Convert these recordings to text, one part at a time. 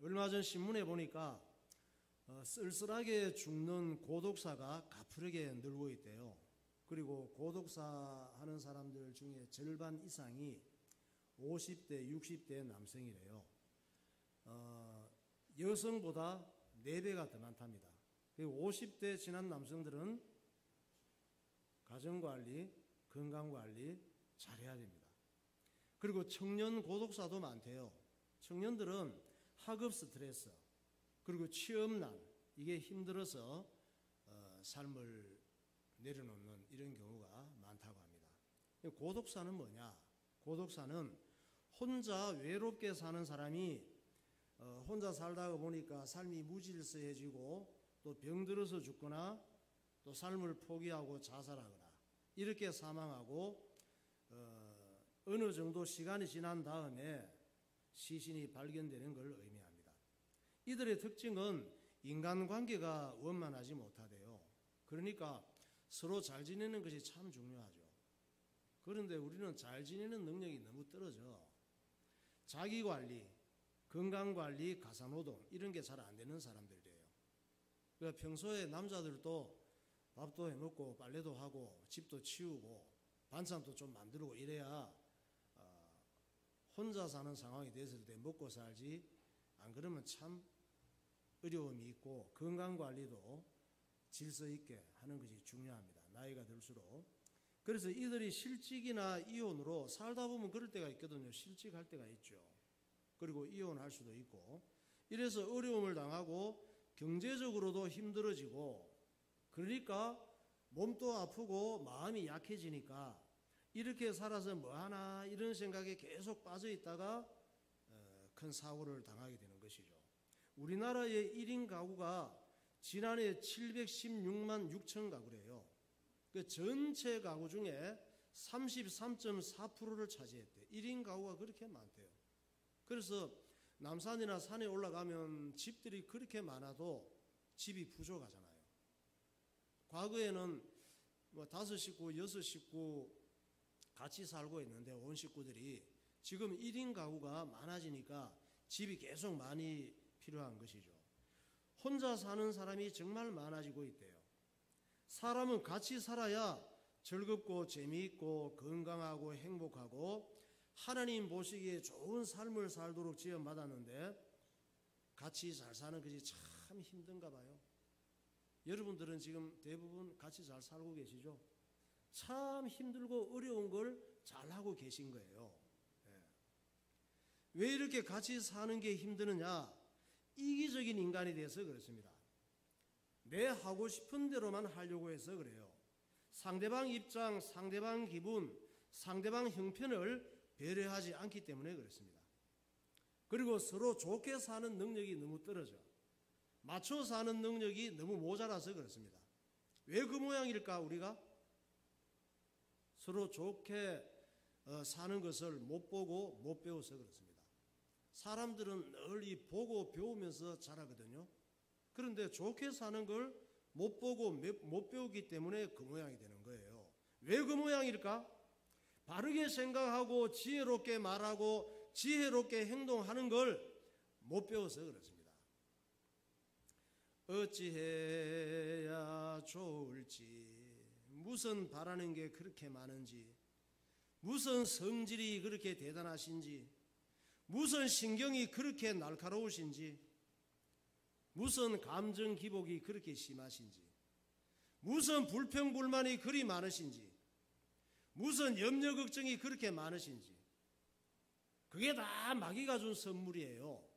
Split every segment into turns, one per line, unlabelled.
얼마 전 신문에 보니까 쓸쓸하게 죽는 고독사가 가파르게 늘고 있대요. 그리고 고독사 하는 사람들 중에 절반 이상이 50대, 60대 남성이래요. 여성보다 4배가 더 많답니다. 그리고 50대 지난 남성들은 가정관리, 건강관리 잘해야 됩니다. 그리고 청년 고독사도 많대요. 청년들은 학업 스트레스, 그리고 취업난, 이게 힘들어서 삶을 내려놓는 이런 경우가 많다고 합니다. 고독사는 뭐냐? 고독사는 혼자 외롭게 사는 사람이 혼자 살다가 보니까 삶이 무질서해지고 또 병들어서 죽거나 또 삶을 포기하고 자살하거나 이렇게 사망하고 어느 정도 시간이 지난 다음에 시신이 발견되는 걸 의미합니다. 이들의 특징은 인간관계가 원만하지 못하대요. 그러니까 서로 잘 지내는 것이 참 중요하죠. 그런데 우리는 잘 지내는 능력이 너무 떨어져. 자기관리, 건강관리, 가사노동 이런 게 잘 안 되는 사람들이에요. 그러니까 평소에 남자들도 밥도 해먹고 빨래도 하고 집도 치우고 반찬도 좀 만들고 이래야 혼자 사는 상황이 됐을 때 먹고 살지, 안 그러면 참 어려움이 있고 건강관리도 질서 있게 하는 것이 중요합니다. 나이가 들수록. 그래서 이들이 실직이나 이혼으로 살다 보면 그럴 때가 있거든요. 실직할 때가 있죠. 그리고 이혼할 수도 있고, 이래서 어려움을 당하고 경제적으로도 힘들어지고, 그러니까 몸도 아프고 마음이 약해지니까 이렇게 살아서 뭐하나 이런 생각에 계속 빠져 있다가 큰 사고를 당하게 되는 것이죠. 우리나라의 1인 가구가 지난해 716만 6천 가구래요. 그 전체 가구 중에 33.4%를 차지했대. 1인 가구가 그렇게 많대요. 그래서 남산이나 산에 올라가면 집들이 그렇게 많아도 집이 부족하잖아요. 과거에는 뭐 5식구, 6식구 같이 살고 있는데 온 식구들이 지금 1인 가구가 많아지니까 집이 계속 많이 필요한 것이죠. 혼자 사는 사람이 정말 많아지고 있대요. 사람은 같이 살아야 즐겁고 재미있고 건강하고 행복하고 하나님 보시기에 좋은 삶을 살도록 지어받았는데 같이 잘 사는 것이 참 힘든가 봐요. 여러분들은 지금 대부분 같이 잘 살고 계시죠? 참 힘들고 어려운 걸 잘하고 계신 거예요. 왜 이렇게 같이 사는 게 힘드느냐? 이기적인 인간이 돼서 그렇습니다. 내 하고 싶은 대로만 하려고 해서 그래요. 상대방 입장, 상대방 기분, 상대방 형편을 배려하지 않기 때문에 그렇습니다. 그리고 서로 좋게 사는 능력이 너무 떨어져. 맞춰 사는 능력이 너무 모자라서 그렇습니다. 왜 그 모양일까 우리가? 서로 좋게 사는 것을 못 보고 못 배워서 그렇습니다. 사람들은 늘 이 보고 배우면서 자라거든요. 그런데 좋게 사는 걸 못 보고 못 배우기 때문에 그 모양이 되는 거예요. 왜 그 모양일까? 바르게 생각하고 지혜롭게 말하고 지혜롭게 행동하는 걸 못 배워서 그렇습니다. 어찌해야 좋을지, 무슨 바라는 게 그렇게 많은지, 무슨 성질이 그렇게 대단하신지, 무슨 신경이 그렇게 날카로우신지, 무슨 감정 기복이 그렇게 심하신지, 무슨 불평불만이 그리 많으신지, 무슨 염려 걱정이 그렇게 많으신지, 그게 다 마귀가 준 선물이에요.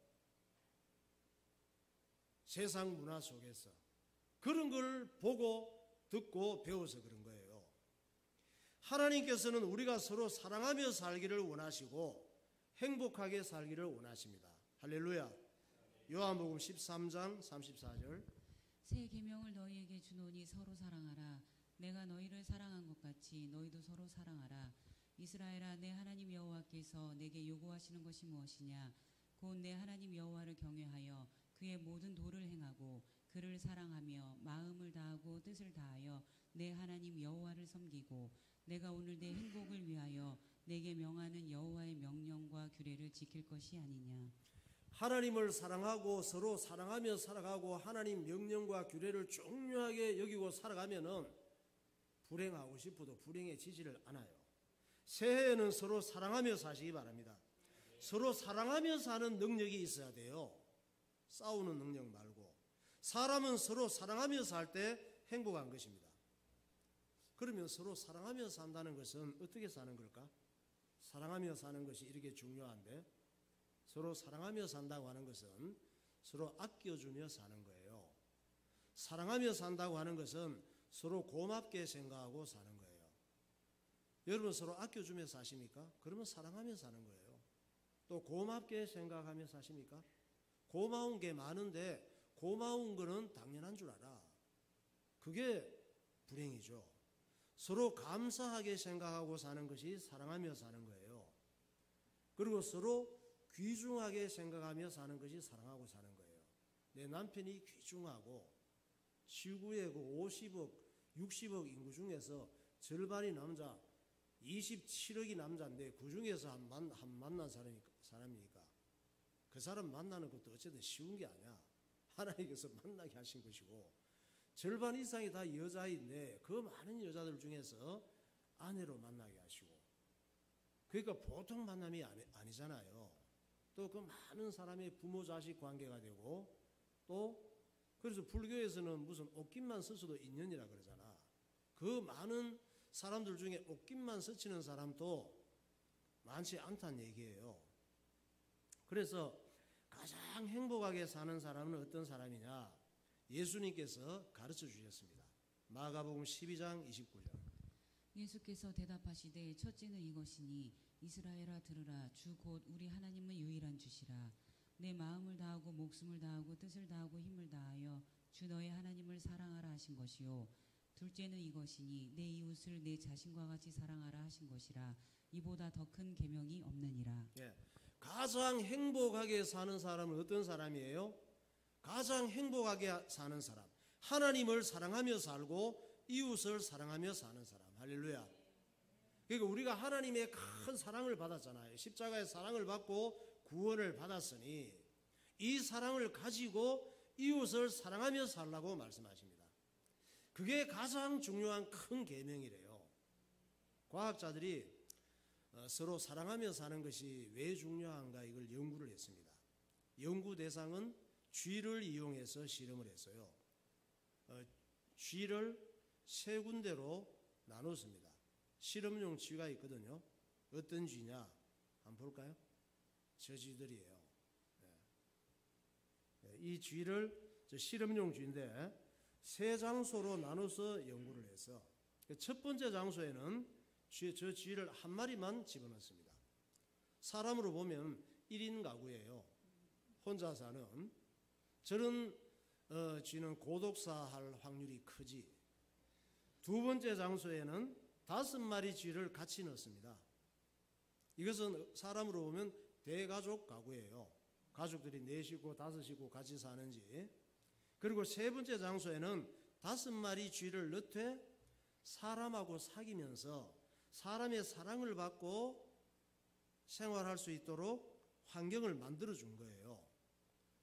세상 문화 속에서 그런 걸 보고 듣고 배워서 그런 거예요. 하나님께서는 우리가 서로 사랑하며 살기를 원하시고 행복하게 살기를 원하십니다. 할렐루야. 요한복음 13장 34절.
새 계명을 너희에게 주노니 서로 사랑하라. 내가 너희를 사랑한 것 같이 너희도 서로 사랑하라. 이스라엘아, 내 하나님 여호와께서 내게 요구하시는 것이 무엇이냐? 곧 내 하나님 여호와를 경외하여 그의 모든 도를 행하고 그를 사랑하며 마음을 다하고 뜻을 다하여 내 하나님 여호와를 섬기고 내가 오늘 내 행복을 위하여 내게 명하는 여호와의 명령과 규례를 지킬 것이 아니냐.
하나님을 사랑하고 서로 사랑하며 살아가고 하나님 명령과 규례를 중요하게 여기고 살아가면은 불행하고 싶어도 불행해지지를 않아요. 새해에는 서로 사랑하며 사시기 바랍니다. 서로 사랑하며 사는 능력이 있어야 돼요. 싸우는 능력 말고. 사람은 서로 사랑하며 살 때 행복한 것입니다. 그러면 서로 사랑하며 산다는 것은 어떻게 사는 걸까? 사랑하며 사는 것이 이렇게 중요한데, 서로 사랑하며 산다고 하는 것은 서로 아껴주며 사는 거예요. 사랑하며 산다고 하는 것은 서로 고맙게 생각하고 사는 거예요. 여러분 서로 아껴주며 사십니까? 그러면 사랑하며 사는 거예요. 또 고맙게 생각하며 사십니까? 고마운 게 많은데 고마운 거는 당연한 줄 알아. 그게 불행이죠. 서로 감사하게 생각하고 사는 것이 사랑하며 사는 거예요. 그리고 서로 귀중하게 생각하며 사는 것이 사랑하고 사는 거예요. 내 남편이 귀중하고 지구의 그 50억, 60억 인구 중에서 절반이 남자, 27억이 남자인데 그 중에서 한 만난 사람이니까 그 사람 만나는 것도 어쨌든 쉬운 게 아니야. 하나님께서 만나게 하신 것이고, 절반 이상이 다 여자인데 그 많은 여자들 중에서 아내로 만나게 하시고, 그러니까 보통 만남이 아니잖아요. 또 그 많은 사람의 부모 자식 관계가 되고, 또 그래서 불교에서는 무슨 옷깃만 스쳐도 인연이라 그러잖아. 그 많은 사람들 중에 옷깃만 스치는 사람도 많지 않다는 얘기예요. 그래서 가장 행복하게 사는 사람은 어떤 사람이냐? 예수님께서 가르쳐 주셨습니다. 마가복음 12장 29절.
예수께서 대답하시되 첫째는 이것이니 이스라엘아 들으라. 주 곧 우리 하나님은 유일한 주시라. 내 마음을 다하고 목숨을 다하고 뜻을 다하고 힘을 다하여 주 너의 하나님을 사랑하라 하신 것이요. 둘째는 이것이니 내 이웃을 내 자신과 같이 사랑하라 하신 것이라. 이보다 더 큰 계명이 없느니라.
예. 가장 행복하게 사는 사람은 어떤 사람이에요? 가장 행복하게 사는 사람. 하나님을 사랑하며 살고 이웃을 사랑하며 사는 사람. 할렐루야. 그러니까 우리가 하나님의 큰 사랑을 받았잖아요. 십자가의 사랑을 받고 구원을 받았으니 이 사랑을 가지고 이웃을 사랑하며 살라고 말씀하십니다. 그게 가장 중요한 큰 계명이래요. 과학자들이 서로 사랑하며 사는 것이 왜 중요한가 이걸 연구를 했습니다. 연구 대상은 쥐를 이용해서 실험을 했어요. 쥐를 세 군데로 나눴습니다. 실험용 쥐가 있거든요. 어떤 쥐냐? 한번 볼까요? 저 쥐들이에요. 이 쥐를 실험용 쥐인데 세 장소로 나눠서 연구를 해서 첫 번째 장소에는 저 쥐를 한 마리만 집어넣습니다. 사람으로 보면 1인 가구예요. 혼자 사는. 저런 쥐는 고독사할 확률이 크지. 두 번째 장소에는 5마리 쥐를 같이 넣습니다. 이것은 사람으로 보면 대가족 가구예요. 가족들이 4식구, 5식구 같이 사는지. 그리고 세 번째 장소에는 5마리 쥐를 넣되 사람하고 사귀면서 사람의 사랑을 받고 생활할 수 있도록 환경을 만들어 준 거예요.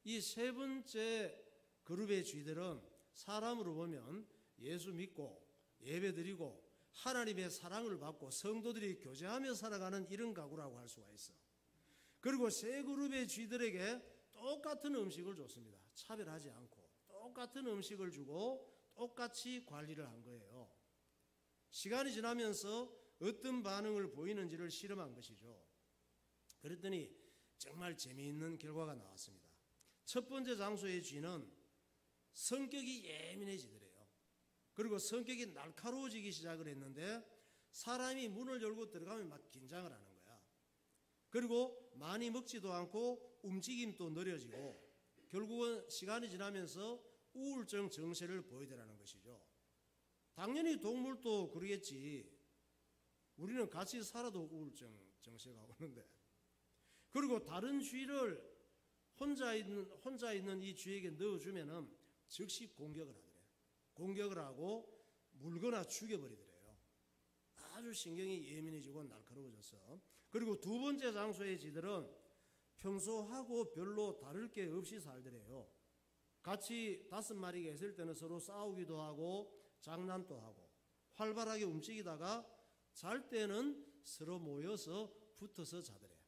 이 세 번째 그룹의 쥐들은 사람으로 보면 예수 믿고 예배 드리고 하나님의 사랑을 받고 성도들이 교제하며 살아가는 이런 가구라고 할 수가 있어. 그리고 세 그룹의 쥐들에게 똑같은 음식을 줬습니다. 차별하지 않고 똑같은 음식을 주고 똑같이 관리를 한 거예요. 시간이 지나면서 어떤 반응을 보이는지를 실험한 것이죠. 그랬더니 정말 재미있는 결과가 나왔습니다. 첫 번째 장소의 쥐는 성격이 예민해지더래요. 그리고 성격이 날카로워지기 시작을 했는데 사람이 문을 열고 들어가면 막 긴장을 하는 거야. 그리고 많이 먹지도 않고 움직임도 느려지고 결국은 시간이 지나면서 우울증 증세를 보이더라는 것이죠. 당연히 동물도 그러겠지. 우리는 같이 살아도 우울증 증세가 오는데. 그리고 다른 쥐를 혼자 있는 이 쥐에게 넣어주면은 즉시 공격을 하더래. 공격을 하고 물거나 죽여버리더래요. 아주 신경이 예민해지고 날카로워져서. 그리고 두 번째 장소의 쥐들은 평소하고 별로 다를 게 없이 살더래요. 같이 5마리가 있을 때는 서로 싸우기도 하고 장난도 하고 활발하게 움직이다가 잘 때는 서로 모여서 붙어서 자더래요.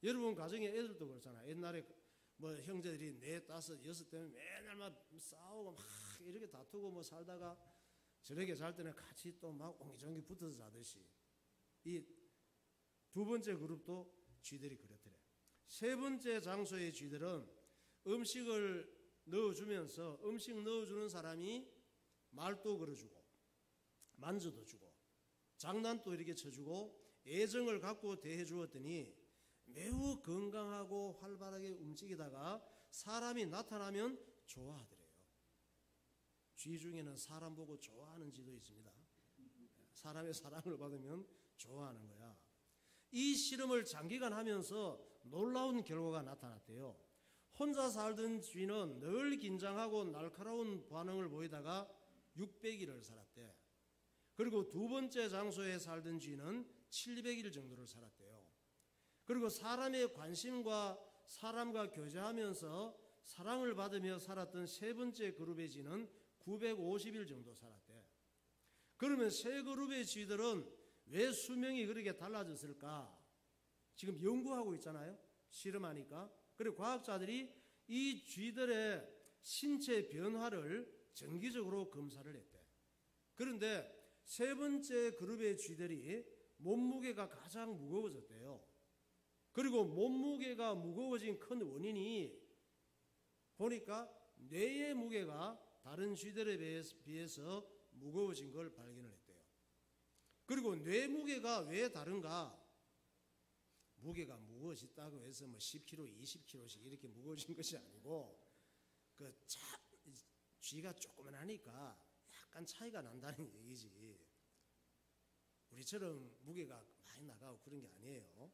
여러분 가정에 애들도 그렇잖아요. 옛날에 뭐 형제들이 4, 5, 6 때문에 맨날 막 싸우고 막 이렇게 다투고 뭐 살다가 저녁에 잘 때는 같이 또 막 옹기종기 붙어서 자듯이 이 2번째 그룹도 쥐들이 그렇더래요. 3번째 장소의 쥐들은 음식을 넣어주면서 음식 넣어주는 사람이 말도 걸어주고 만져도 주고 장난도 이렇게 쳐주고 애정을 갖고 대해주었더니 매우 건강하고 활발하게 움직이다가 사람이 나타나면 좋아하더래요. 쥐 중에는 사람 보고 좋아하는 쥐도 있습니다. 사람의 사랑을 받으면 좋아하는 거야. 이 실험을 장기간 하면서 놀라운 결과가 나타났대요. 혼자 살던 쥐는 늘 긴장하고 날카로운 반응을 보이다가 600일을 살았대. 그리고 2번째 장소에 살던 쥐는 700일 정도를 살았대요. 그리고 사람의 관심과 사람과 교제하면서 사랑을 받으며 살았던 3번째 그룹의 쥐는 950일 정도 살았대. 그러면 3그룹의 쥐들은 왜 수명이 그렇게 달라졌을까? 지금 연구하고 있잖아요. 실험하니까. 그리고 과학자들이 이 쥐들의 신체 변화를 정기적으로 검사를 했대. 그런데 3번째 그룹의 쥐들이 몸무게가 가장 무거워졌대요. 그리고 몸무게가 무거워진 큰 원인이 보니까 뇌의 무게가 다른 쥐들에 비해서 무거워진 걸 발견을 했대요. 그리고 뇌 무게가 왜 다른가? 무게가 무거워졌다고 해서 뭐 10kg, 20kg씩 이렇게 무거워진 것이 아니고 쥐가 조그만하니까 약간 차이가 난다는 얘기지. 우리처럼 무게가 많이 나가고 그런 게 아니에요.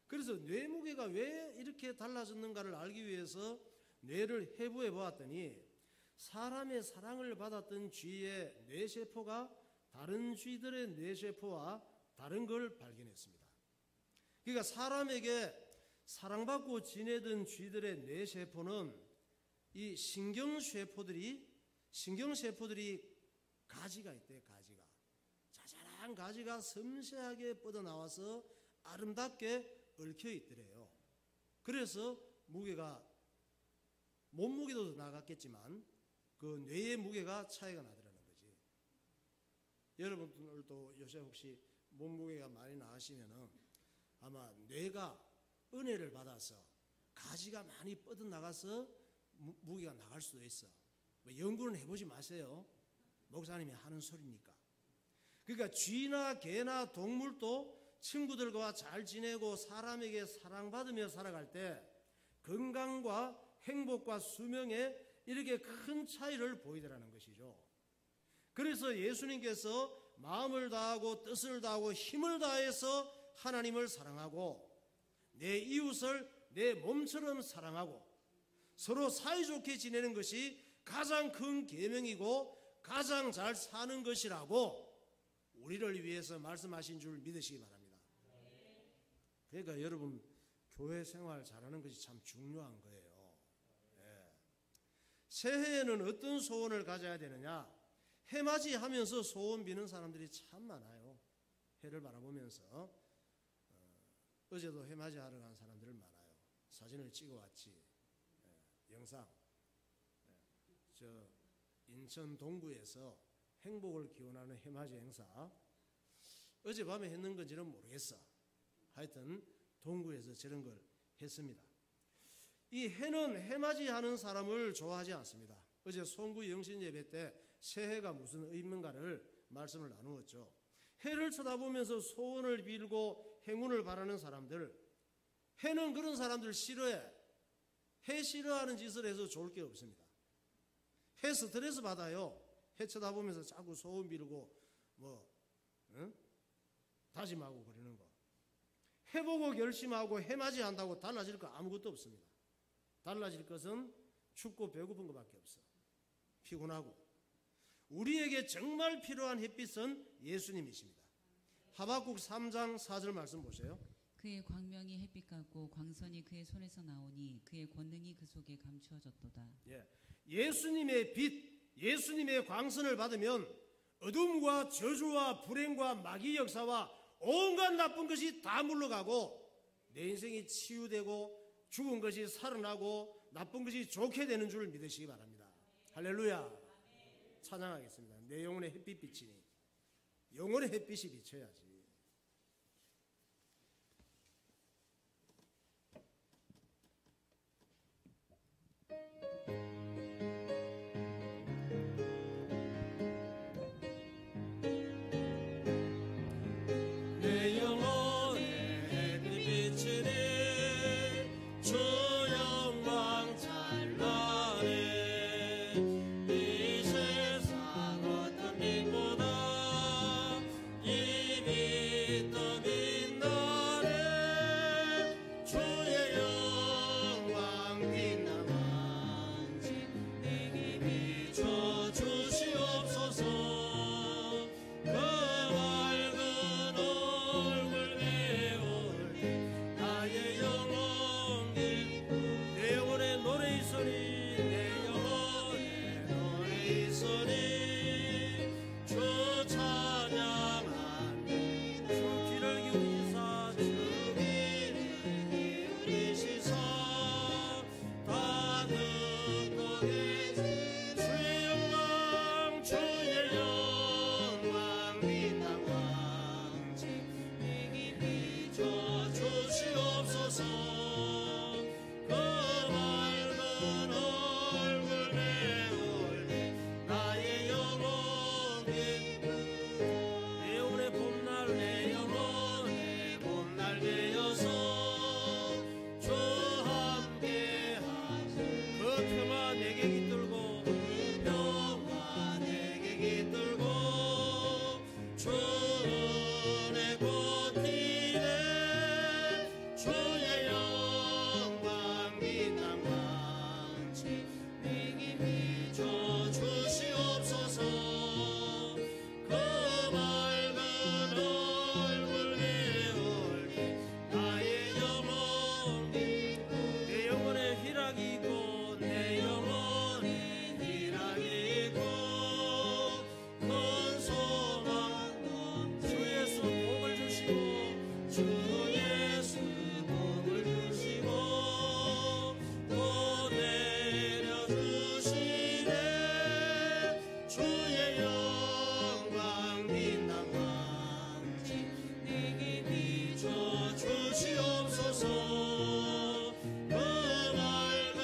그래서 뇌 무게가 왜 이렇게 달라졌는가를 알기 위해서 뇌를 해부해 보았더니 사람의 사랑을 받았던 쥐의 뇌세포가 다른 쥐들의 뇌세포와 다른 걸 발견했습니다. 그러니까 사람에게 사랑받고 지내던 쥐들의 뇌세포는 이 신경세포들이 가지가 있대요. 가지가. 자잘한 가지가 섬세하게 뻗어나와서 아름답게 얽혀 있더래요. 그래서 몸무게도 나갔겠지만 그 뇌의 무게가 차이가 나더라는 거지. 여러분들도 요새 혹시 몸무게가 많이 나가시면은 아마 뇌가 은혜를 받아서 가지가 많이 뻗어나가서 무게가 나갈 수도 있어. 뭐 연구는 해보지 마세요. 목사님이 하는 소리니까. 그러니까 쥐나 개나 동물도 친구들과 잘 지내고 사람에게 사랑받으며 살아갈 때 건강과 행복과 수명에 이렇게 큰 차이를 보이더라는 것이죠. 그래서 예수님께서 마음을 다하고 뜻을 다하고 힘을 다해서 하나님을 사랑하고 내 이웃을 내 몸처럼 사랑하고 서로 사이좋게 지내는 것이 가장 큰 계명이고 가장 잘 사는 것이라고 우리를 위해서 말씀하신 줄 믿으시기 바랍니다. 그러니까 여러분 교회 생활 잘하는 것이 참 중요한 거예요. 새해에는 어떤 소원을 가져야 되느냐? 해맞이 하면서 소원 비는 사람들이 참 많아요. 해를 바라보면서 어제도 해맞이 하러 간 사람들 많아요. 사진을 찍어왔지. 영상. 저 인천 동구에서 행복을 기원하는 해맞이 행사. 어젯밤에 했는 건지는 모르겠어. 하여튼 동구에서 저런 걸 했습니다. 이 해는 해맞이 하는 사람을 좋아하지 않습니다. 어제 송구 영신 예배 때 새해가 무슨 의미인가를 말씀을 나누었죠. 해를 쳐다보면서 소원을 빌고 행운을 바라는 사람들, 해는 그런 사람들 싫어해. 해 싫어하는 짓을 해서 좋을 게 없습니다. 해 스트레스 받아요. 해 쳐다보면서 자꾸 소원 빌고 다짐하고 그러는 거. 해보고 결심하고 해맞이 한다고 달라질 거 아무것도 없습니다. 달라질 것은 춥고 배고픈 것밖에 없어. 피곤하고. 우리에게 정말 필요한 햇빛은 예수님이십니다. 하박국 3장 4절 말씀 보세요.
그의 광명이 햇빛 같고 광선이 그의 손에서 나오니 그의 권능이 그 속에 감추어졌도다.
예. 예수님의 빛, 예수님의 광선을 받으면 어둠과 저주와 불행과 마귀 역사와 온갖 나쁜 것이 다 물러가고 내 인생이 치유되고 죽은 것이 살아나고 나쁜 것이 좋게 되는 줄 믿으시기 바랍니다. 할렐루야. 찬양하겠습니다. 내 영혼의 햇빛 비치니 영혼의 햇빛이 비쳐야지.
내 영혼의 햇빛 비치니 주 영광 찬란해. 이 세상 어떤 빛보다 이 빛 더 빛나네. 주의 영광 빛나만지 내게 비춰 주시옵소서. 그 맑은 얼굴 배울 때 나의 영혼
내 영혼의 노래 있으니
내 영혼의 노래 있으니 주 찬양하네.
주 귀를 기울이사
주 귀를 기울이시사 다 듣고 계시 주의 영광 주의 영광 빛나만지 내게 비춰 주시옵소서. 그 맑은 얼굴 배울 때 나의 영혼 기쁘다.
내 영혼의 봄날
내 영혼의 봄날 되어서 주 함께 하소서.
그 평화 내게 깃들고
평화 내게 깃들고 주 은혜 꽃피네. 주의 영광 빛나만지 내게 비춰 주시옵소서. 그 맑은 얼굴 배울 때 나의 영혼 기쁘다.
내 영혼의 희락이 있고
내 영혼에 희락이 있고 큰 소망
주 예수 복을 주시고
주 예수 복을 주시고 또 내려주시네. 주의 영광 빛나만지 내게 비춰 주시옵소서. 그 맑은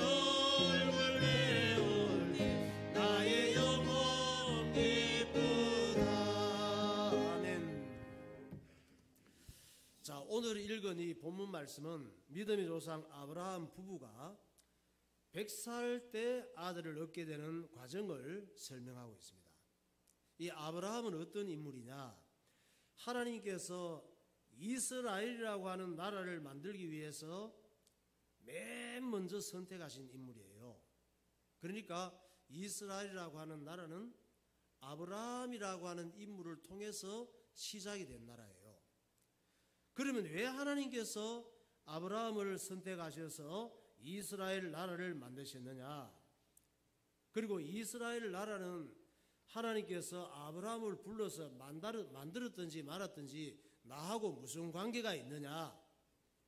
얼굴 배울 때 나의 영혼 기쁘다.
아멘. 자, 오늘 읽은 이 본문 말씀은 믿음의 조상 아브라함 부부가 100살 때 아들을 얻게 되는 과정을 설명하고 있습니다. 이 아브라함은 어떤 인물이냐? 하나님께서 이스라엘이라고 하는 나라를 만들기 위해서 맨 먼저 선택하신 인물이에요. 그러니까 이스라엘이라고 하는 나라는 아브라함이라고 하는 인물을 통해서 시작이 된 나라예요. 그러면 왜 하나님께서 아브라함을 선택하셔서 이스라엘 나라를 만드셨느냐? 그리고 이스라엘 나라는 하나님께서 아브라함을 불러서 만들었든지 말았든지 나하고 무슨 관계가 있느냐?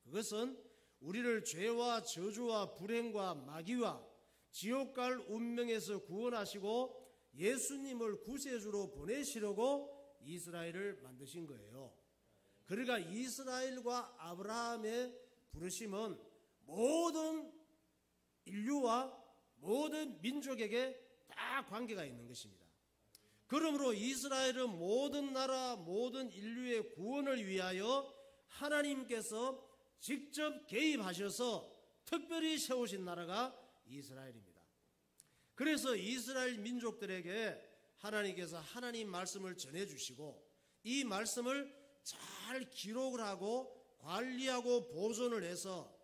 그것은 우리를 죄와 저주와 불행과 마귀와 지옥 갈 운명에서 구원하시고 예수님을 구세주로 보내시려고 이스라엘을 만드신 거예요. 그러니까 이스라엘과 아브라함의 부르심은 모든 인류와 모든 민족에게 다 관계가 있는 것입니다. 그러므로 이스라엘은 모든 나라, 모든 인류의 구원을 위하여 하나님께서 직접 개입하셔서 특별히 세우신 나라가 이스라엘입니다. 그래서 이스라엘 민족들에게 하나님께서 하나님 말씀을 전해주시고 이 말씀을 잘 기록을 하고 관리하고 보존을 해서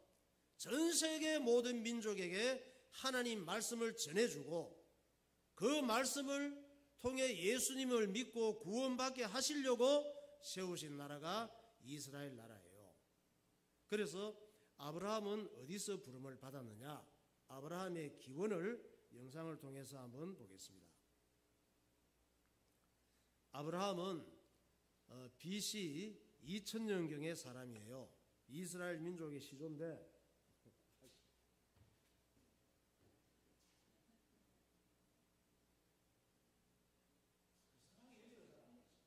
전 세계 모든 민족에게 하나님 말씀을 전해주고 그 말씀을 통해 예수님을 믿고 구원받게 하시려고 세우신 나라가 이스라엘 나라예요. 그래서 아브라함은 어디서 부름을 받았느냐? 아브라함의 기원을 영상을 통해서 한번 보겠습니다. 아브라함은 BC 2000년경의 사람이에요. 이스라엘 민족의 시조인데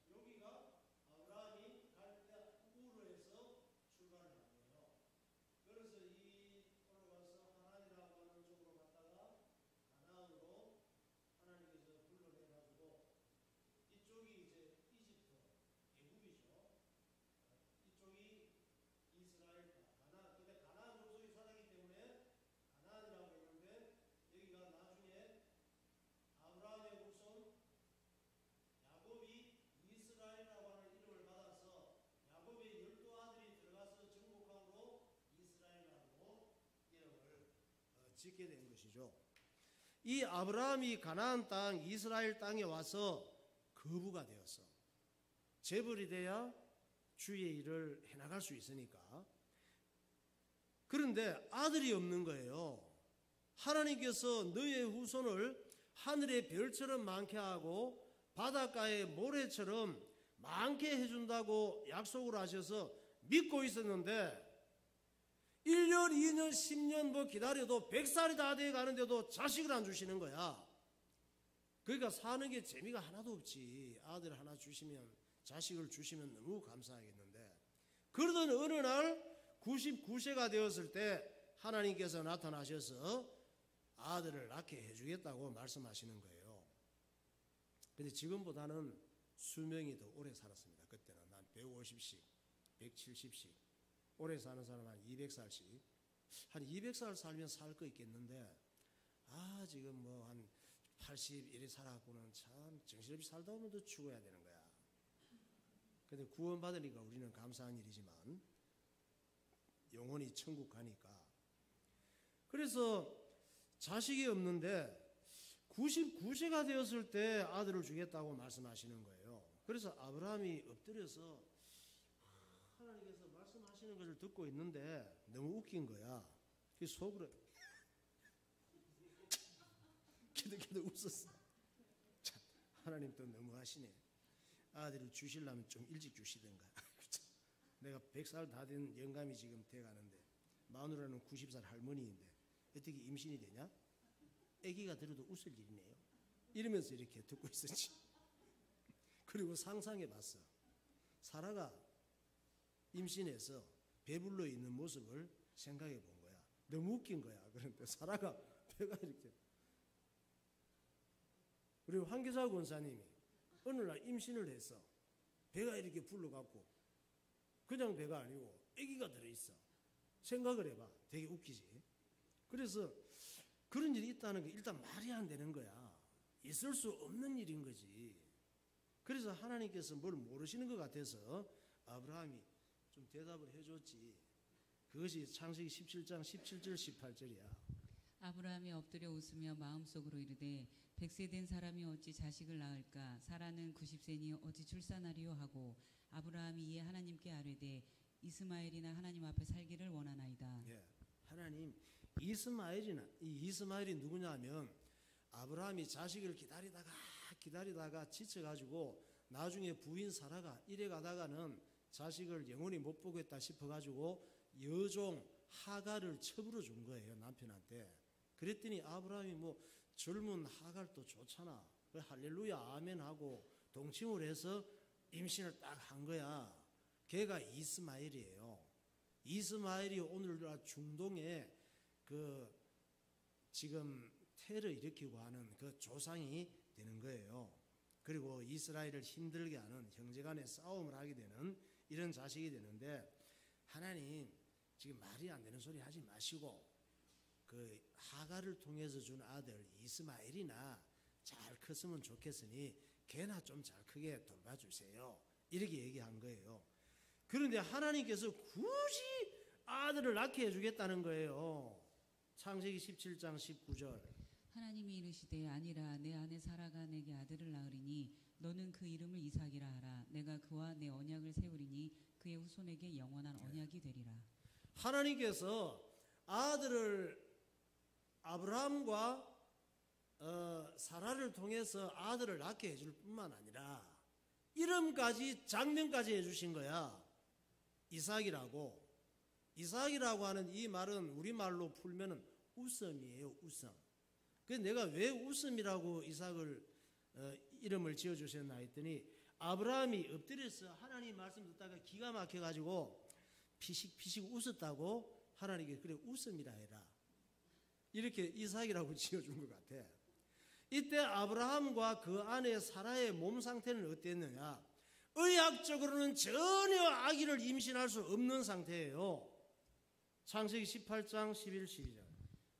여기가 아브라함이 갈 때 우르에서 출발을 한 거예요. 그래서 이 올라가서 하란이라고 하는 쪽으로 갔다가 가나안으로 하나님께서 불러내가지고 이쪽이 이제 이집트, 애굽이죠. 이쪽이 이스라엘, 가나안. 근데 가나안 족속이 살았기 때문에 가나안이라고 했는데 여기가 나중에 아브라함의 후손 야곱이 이스라엘이라고 하는 이름을 받아서 야곱의 12아들이 들어가서 정복함으로 이스라엘이라고 이름을 짓게 된 것이죠. 이 아브라함이 가나안 땅 이스라엘 땅에 와서 거부가 되었어. 재벌이 돼야 주의 일을 해나갈 수 있으니까. 그런데 아들이 없는 거예요. 하나님께서 너의 후손을 하늘의 별처럼 많게 하고 바닷가의 모래처럼 많게 해준다고 약속을 하셔서 믿고 있었는데 1년, 2년, 10년 뭐 기다려도 100살이 다 돼 가는데도 자식을 안 주시는 거야. 그러니까 사는 게 재미가 하나도 없지. 아들 하나 주시면, 자식을 주시면 너무 감사하겠는데, 그러던 어느 날 99세가 되었을 때 하나님께서 나타나셔서 아들을 낳게 해주겠다고 말씀하시는 거예요. 근데 지금보다는 수명이 더 오래 살았습니다. 그때는 한 150씩, 170씩. 오래 사는 사람 한 200살씩. 한 200살 살면 살 거 있겠는데, 지금 뭐 한 80 이래 살아갖고는 참 정신없이 살다 보면 더 죽어야 되는 거야. 근데 구원받으니까 우리는 감사한 일이지만 영원히 천국 가니까. 그래서 자식이 없는데 99세가 되었을 때 아들을 주겠다고 말씀하시는 거예요. 그래서 아브라함이 엎드려서 하나님께서 말씀하시는 것을 듣고 있는데 너무 웃긴 거야. 그 속으로 기득기득 웃었어. 참, 하나님 또 너무하시네. 아들을 주시려면 좀 일찍 주시든가. 내가 100살 다 된 영감이 지금 돼가는데 마누라는 90살 할머니인데 어떻게 임신이 되냐? 아기가 들어도 웃을 일이네요. 이러면서 이렇게 듣고 있었지. 그리고 상상해 봤어. 사라가 임신해서 배불러 있는 모습을 생각해 본 거야. 너무 웃긴 거야. 그런데 사라가 배가 이렇게. 그리고 황교사 권사님이 어느 날 임신을 했어. 배가 이렇게 불러갖고 그냥 배가 아니고 아기가 들어있어. 생각을 해봐. 되게 웃기지. 그래서 그런 일이 있다는 게 일단 말이 안 되는 거야. 있을 수 없는 일인 거지. 그래서 하나님께서 뭘 모르시는 것 같아서 아브라함이 좀 대답을 해줬지. 그것이 창세기 17장 17절 18절이야.
아브라함이 엎드려 웃으며 마음속으로 이르되 100세 된 사람이 어찌 자식을 낳을까? 사라는 90세니 어찌 출산하리요 하고 아브라함이 이에 하나님께 아뢰되 이스마엘이나 하나님 앞에 살기를 원하나이다.
예, 하나님 이스마엘이 누구냐면 아브라함이 자식을 기다리다가 지쳐가지고 나중에 부인 사라가 이래 가다가는 자식을 영원히 못 보겠다 싶어가지고 여종 하갈을 처불어 준 거예요, 남편한테. 그랬더니 아브라함이 뭐 젊은 하갈도 좋잖아. 할렐루야 아멘 하고 동침을 해서 임신을 딱 한 거야. 걔가 이스마엘이에요. 이스마엘이 오늘날 중동에 그 지금 테러 일으키고 하는 그 조상이 되는 거예요. 그리고 이스라엘을 힘들게 하는 형제간의 싸움을 하게 되는 이런 자식이 되는데, 하나님 지금 말이 안 되는 소리 하지 마시고 그 하갈을 통해서 준 아들 이스마엘이나 잘 컸으면 좋겠으니 걔나 좀 잘 크게 돌봐주세요. 이렇게 얘기한 거예요. 그런데 하나님께서 굳이 아들을 낳게 해주겠다는 거예요. 창세기 17장 19절.
하나님이 이르시되 아니라 내 아내 사라가 내게 아들을 낳으리니 너는 그 이름을 이삭이라 하라. 내가 그와 내 언약을 세우리니 그의 후손에게 영원한 언약이 되리라.
하나님께서 아들을 아브라함과 사라를 통해서 아들을 낳게 해줄 뿐만 아니라 이름까지 장명까지 해주신 거야. 이삭이라고. 이삭이라고 하는 이 말은 우리말로 풀면은 웃음이에요. 웃음. 그래서 내가 왜 웃음이라고 이삭을 이름을 지어주셨나 했더니 아브라함이 엎드려서 하나님 말씀 듣다가 기가 막혀가지고 피식피식 웃었다고 하나님께 그래 웃음이라 해라. 이렇게 이삭이라고 지어준 것 같아. 이때 아브라함과 그 아내 사라의 몸 상태는 어땠느냐? 의학적으로는 전혀 아기를 임신할 수 없는 상태예요. 창세기 18장 11, 12절.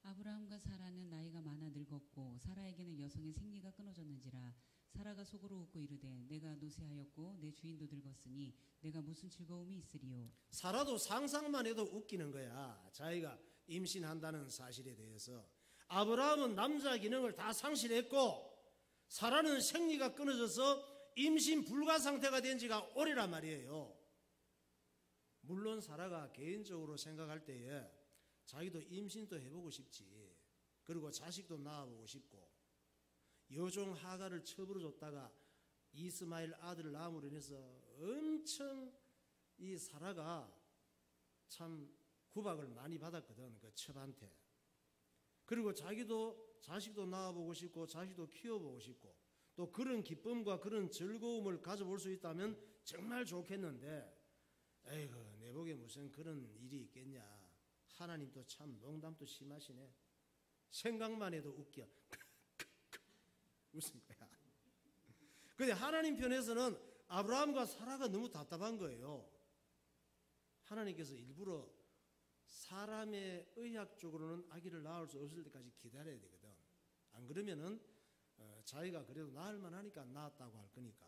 아브라함과 사라는 나이가 많아 늙었고 사라에게는 여성의 생리가 끊어졌는지라 사라가 속으로 웃고 이르되 내가 노쇠하였고 내 주인도 늙었으니 내가 무슨 즐거움이 있으리요.
사라도 상상만 해도 웃기는 거야. 자기가 임신한다는 사실에 대해서. 아브라함은 남자 기능을 다 상실했고 사라는 생리가 끊어져서 임신 불가 상태가 된 지가 오래란 말이에요. 물론 사라가 개인적으로 생각할 때에 자기도 임신도 해보고 싶지. 그리고 자식도 낳아보고 싶고 여종 하가를 첩으로 줬다가 이스마엘 아들을 낳음으로 인해서 엄청 이 사라가 참 구박을 많이 받았거든. 그 첩한테. 그리고 자기도 자식도 낳아보고 싶고 자식도 키워보고 싶고 또 그런 기쁨과 그런 즐거움을 가져볼 수 있다면 정말 좋겠는데 에이구 내 복에 무슨 그런 일이 있겠냐. 하나님도 참 농담도 심하시네. 생각만 해도 웃겨. 웃은 거야. 근데 하나님 편에서는 아브라함과 사라가 너무 답답한 거예요. 하나님께서 일부러 사람의 의학적으로는 아기를 낳을 수 없을 때까지 기다려야 되거든. 안 그러면은 자기가 그래도 낳을 만하니까 낳았다고 할 거니까.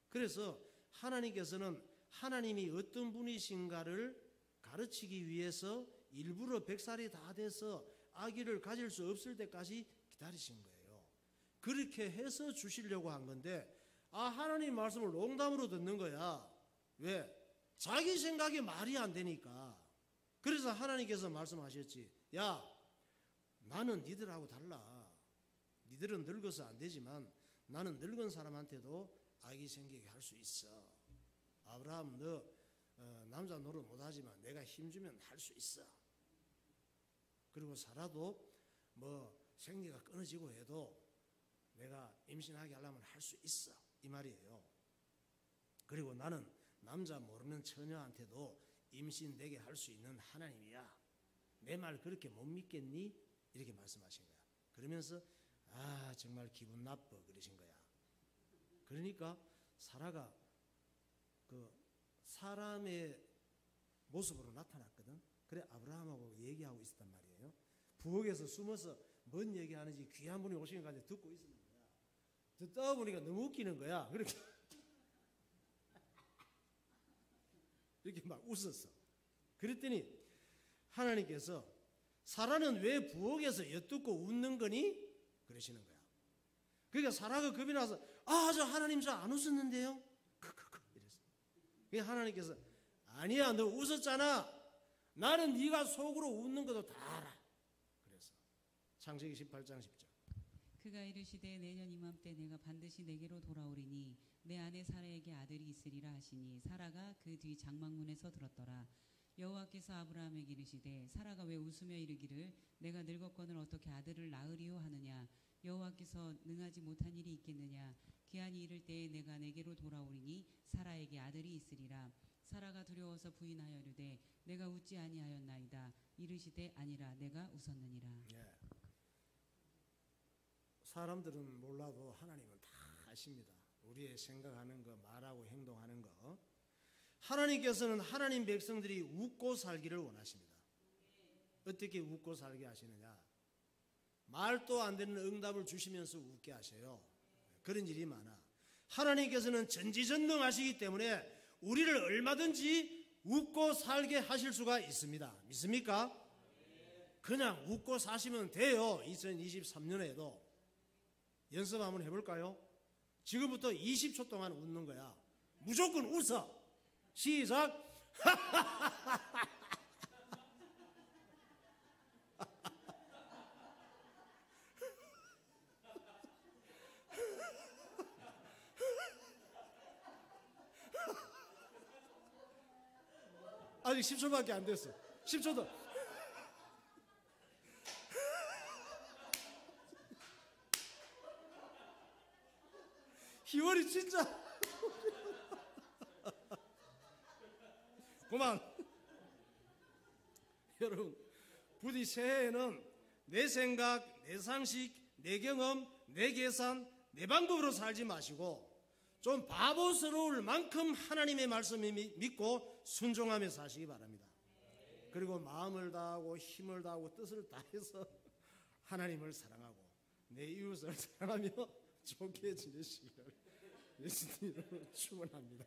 그래서 하나님께서는 하나님이 어떤 분이신가를 가르치기 위해서 일부러 100살이 다 돼서 아기를 가질 수 없을 때까지 기다리신 거예요. 그렇게 해서 주시려고 한 건데 하나님 말씀을 농담으로 듣는 거야. 왜? 자기 생각이 말이 안 되니까. 그래서 하나님께서 말씀하셨지. 야, 나는 니들하고 달라. 니들은 늙어서 안 되지만 나는 늙은 사람한테도 아기 생기게 할 수 있어. 아브라함 너 남자 노릇 못하지만 내가 힘주면 할 수 있어. 그리고 사라도 뭐 생리가 끊어지고 해도 내가 임신하게 하려면 할 수 있어. 이 말이에요. 그리고 나는 남자 모르는 처녀한테도 임신되게 할 수 있는 하나님이야. 내 말 그렇게 못 믿겠니? 이렇게 말씀하신 거야. 그러면서 정말 기분 나빠 그러신 거야. 그러니까 사라가 그 사람의 모습으로 나타났거든. 그래 아브라함하고 얘기하고 있었단 말이에요. 부엌에서 숨어서 뭔 얘기하는지 귀한 분이 오시는 까지 듣고 있었는 거야. 듣다 보니까 너무 웃기는 거야. 그렇게 이렇게 막 웃었어. 그랬더니 하나님께서 사라는 왜 부엌에서 엿듣고 웃는 거니? 그러시는 거야. 그러니까 사라가 겁이 나서 저 하나님 저 안 웃었는데요? 이랬어. 그러니까 하나님께서 아니야 너 웃었잖아. 나는 네가 속으로 웃는 것도 다 알아. 그래서 창세기 18장 10절.
그가 이르시되 내년 이맘때 내가 반드시 내게로 돌아오리니 내 아내 사라에게 아들이 있으리라 하시니 사라가 그 뒤 장막문에서 들었더라. 여호와께서 아브라함에게 이르시되 사라가 왜 웃으며 이르기를 내가 늙었거늘 어떻게 아들을 낳으리요 하느냐. 여호와께서 능하지 못한 일이 있겠느냐. 기한이 이를 때에 내가 내게로 돌아오리니 사라에게 아들이 있으리라. 사라가 두려워서 부인하여 이르되 내가 웃지 아니하였나이다. 이르시되 아니라 내가 웃었느니라.
예. 사람들은 몰라도 하나님은 다 아십니다. 우리의 생각하는 거, 말하고 행동하는 거. 하나님께서는 하나님 백성들이 웃고 살기를 원하십니다. 어떻게 웃고 살게 하시느냐? 말도 안 되는 응답을 주시면서 웃게 하셔요. 그런 일이 많아. 하나님께서는 전지전능하시기 때문에 우리를 얼마든지 웃고 살게 하실 수가 있습니다. 믿습니까? 그냥 웃고 사시면 돼요. 2023년에도. 연습 한번 해볼까요? 지금부터 20초 동안 웃는 거야. 무조건 웃어. 시작. 아직 10초밖에 안 됐어. 10초 더. 희월이 진짜. 그만. 여러분, 부디 새해에는 내 생각, 내 상식, 내 경험, 내 계산, 내 방법으로 살지 마시고 좀 바보스러울 만큼 하나님의 말씀을 믿고 순종하며 사시기 바랍니다. 그리고 마음을 다하고 힘을 다하고 뜻을 다해서 하나님을 사랑하고 내 이웃을 사랑하며 좋게 지내시기를 예수님 이름으로 축원합니다.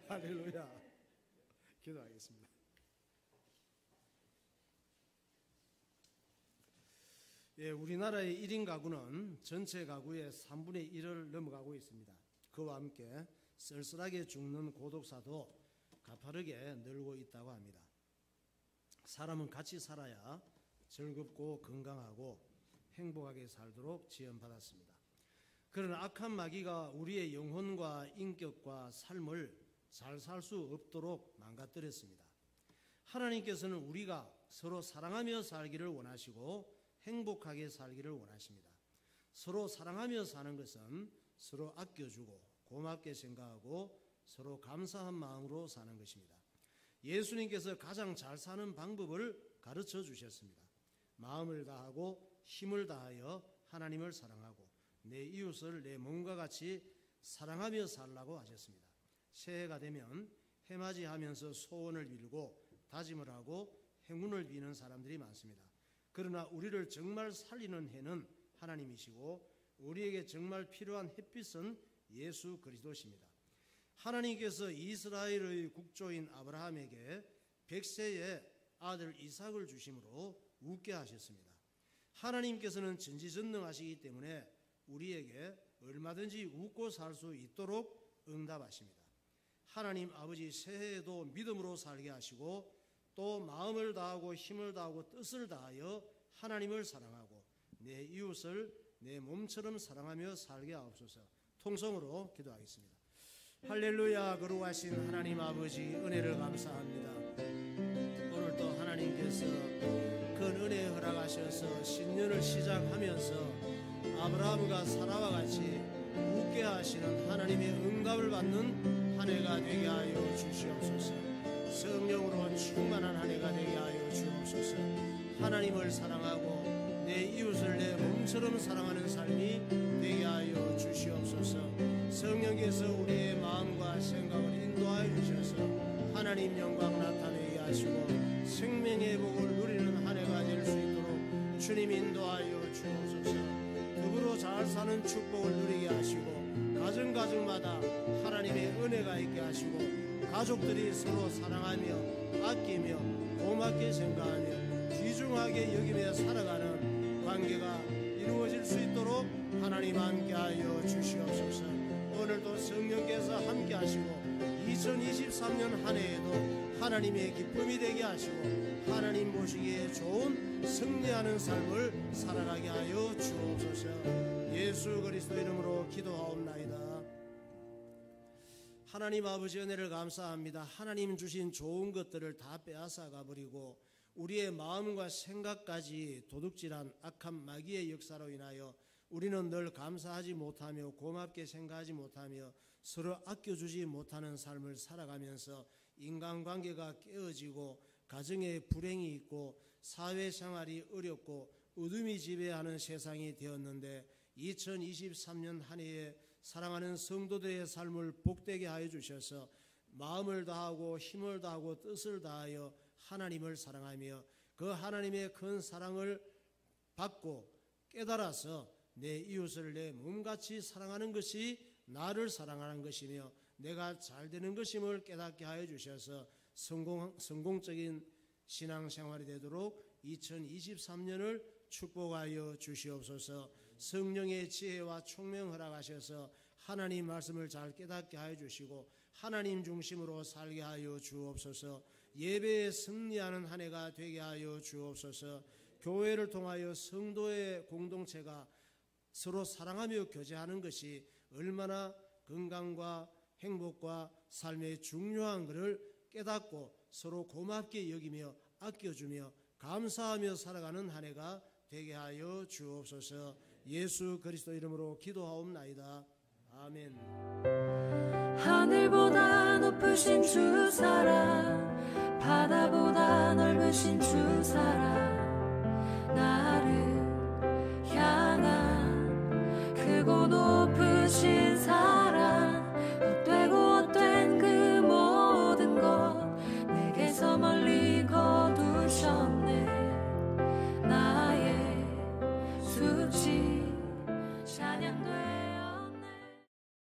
할렐루야. 기도하겠습니다. 예, 우리나라의 1인 가구는 전체 가구의 3분의 1을 넘어가고 있습니다. 그와 함께 쓸쓸하게 죽는 고독사도 가파르게 늘고 있다고 합니다. 사람은 같이 살아야 즐겁고 건강하고 행복하게 살도록 지원받았습니다. 그러나 악한 마귀가 우리의 영혼과 인격과 삶을 잘 살 수 없도록 망가뜨렸습니다. 하나님께서는 우리가 서로 사랑하며 살기를 원하시고 행복하게 살기를 원하십니다. 서로 사랑하며 사는 것은 서로 아껴주고 고맙게 생각하고 서로 감사한 마음으로 사는 것입니다. 예수님께서 가장 잘 사는 방법을 가르쳐 주셨습니다. 마음을 다하고 힘을 다하여 하나님을 사랑하고 내 이웃을 내 몸과 같이 사랑하며 살라고 하셨습니다. 새해가 되면 해맞이하면서 소원을 빌고 다짐을 하고 행운을 비는 사람들이 많습니다. 그러나 우리를 정말 살리는 해는 하나님이시고 우리에게 정말 필요한 햇빛은 예수 그리스도십니다. 하나님께서 이스라엘의 국조인 아브라함에게 100세의 아들 이삭을 주심으로 웃게 하셨습니다. 하나님께서는 전지전능하시기 때문에 우리에게 얼마든지 웃고 살 수 있도록 응답하십니다. 하나님 아버지, 새해에도 믿음으로 살게 하시고 또 마음을 다하고 힘을 다하고 뜻을 다하여 하나님을 사랑하고 내 이웃을 내 몸처럼 사랑하며 살게 하옵소서. 통성으로 기도하겠습니다. 할렐루야. 거룩하신 하나님 아버지, 은혜를 감사합니다. 오늘도 하나님께서 큰 은혜 허락하셔서 신년을 시작하면서 아브라함과 사라와 같이 웃게 하시는 하나님의 응답을 받는 한 해가 되게 하여 주시옵소서. 성령으로 충만한 한 해가 되게 하여 주옵소서. 하나님을 사랑하고 내 이웃을 내 몸처럼 사랑하는 삶이 되게 하여 주시옵소서. 성령께서 우리의 마음과 생각을 인도하여 주셔서 하나님 영광 나타내게 하시고 생명의 복을 누리는 한 해가 될 수 있도록 주님 인도하여 주옵소서. 더불어 잘 사는 축복을 누리게 하시고 가정마다 하나님의 은혜가 있게 하시고 가족들이 서로 사랑하며 아끼며 고맙게 생각하며 귀중하게 여기며 살아가는 관계가 이루어질 수 있도록 하나님 함께하여 주시옵소서. 오늘도 성령께서 함께하시고 2023년 한 해에도 하나님의 기쁨이 되게 하시고 하나님 보시기에 좋은 승리하는 삶을 살아가게 하여 주옵소서. 예수 그리스도 이름으로 기도하옵나이다. 하나님 아버지, 은혜를 감사합니다. 하나님 주신 좋은 것들을 다 빼앗아 가버리고 우리의 마음과 생각까지 도둑질한 악한 마귀의 역사로 인하여 우리는 늘 감사하지 못하며 고맙게 생각하지 못하며 서로 아껴주지 못하는 삶을 살아가면서 인간관계가 깨어지고 가정에 불행이 있고 사회생활이 어렵고 어둠이 지배하는 세상이 되었는데 2023년 한 해에 사랑하는 성도들의 삶을 복되게 하여 주셔서 마음을 다하고 힘을 다하고 뜻을 다하여 하나님을 사랑하며 그 하나님의 큰 사랑을 받고 깨달아서 내 이웃을 내 몸같이 사랑하는 것이 나를 사랑하는 것이며 내가 잘 되는 것임을 깨닫게 하여 주셔서 성공적인 신앙생활이 되도록 2023년을 축복하여 주시옵소서. 성령의 지혜와 총명 허락하셔서 하나님 말씀을 잘 깨닫게 하여 주시고 하나님 중심으로 살게 하여 주옵소서. 예배에 승리하는 한 해가 되게 하여 주옵소서. 교회를 통하여 성도의 공동체가 서로 사랑하며 교제하는 것이 얼마나 건강과 행복과 삶의 중요한 것을 깨닫고 서로 고맙게 여기며 아껴주며 감사하며 살아가는 한 해가 되게 하여 주옵소서. 예수 그리스도 이름으로 기도하옵나이다. 아멘.
하늘보다 높으신 주 사랑, 바다보다 넓으신 주 사랑,